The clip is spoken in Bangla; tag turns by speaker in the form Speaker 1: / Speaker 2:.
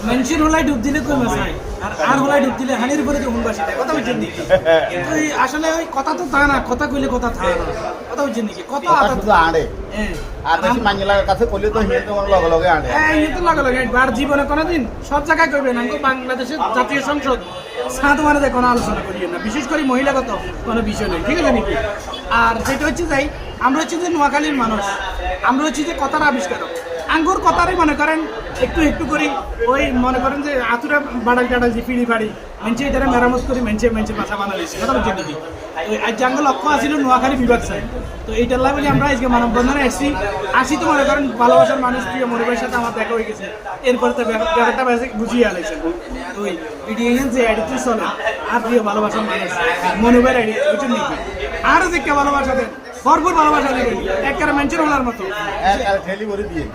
Speaker 1: মানুষের হলাই ডুব দিলে কই মাছ হয় আর হলাই ডুব দিলে হানির উপরে যখন বাসি দেয় কথা বুঝছেন নাকি কিন্তু আসলে ওই কথা তো তা না কথা কইলে কথা থাকে না কথা বুঝছেন নাকি কথা
Speaker 2: শুধু আড়ে আর বেশি মাঙ্গিলার কাছে কইলে তো হিয়ে তো লগে লগে আড়ে
Speaker 1: এই তো লাগে লাগে বার জীবনে কোনোদিন সব জায়গায় কইবেন আমি বাংলাদেশের জাতীয় সংসদ সাধ মানে কোনো আলোচনা করি না বিশেষ করে মহিলাগত কোনো বিষয় নেই ঠিক আছে নাকি আর যেটা হচ্ছে যাই আমরা হচ্ছে যে নোয়াখালীর মানুষ আমরা হচ্ছে যে কথার আবিষ্কারক আঙ্গুর কথারই মনে করেন একটু একটু করি ওই মনে করেন যে আতুরা বাড়াল টাড়াল যে পিড়ি ফাড়ি মেঞ্চে এটারে মেরামত করি মেঞ্চে বাসা বানালিছি কথা বলছি দিদি তো আজ জাঙ্গল লক্ষ্য আসছিল নোয়াখালী বিভাগ সাইড তো এইটার বলে আমরা আজকে মানববন্ধনে আসি তো মনে করেন ভালোবাসার মানুষ প্রিয় মনিবের সাথে আমার দেখা হয়ে গেছে এরপরে তো ব্যাপারটা বুঝিয়ে আলাইছে তো ওই ভিডিও যে আইডিতে চলে আর প্রিয় ভালোবাসার মানুষ মনিবের আইডি বুঝছেন নাকি আরও যে কে ভালোবাসা দেন ভরপুর ভালোবাসা দেবেন একবারে মেঞ্চের ওনার মতো
Speaker 2: ঠেলি ভরে দিয়ে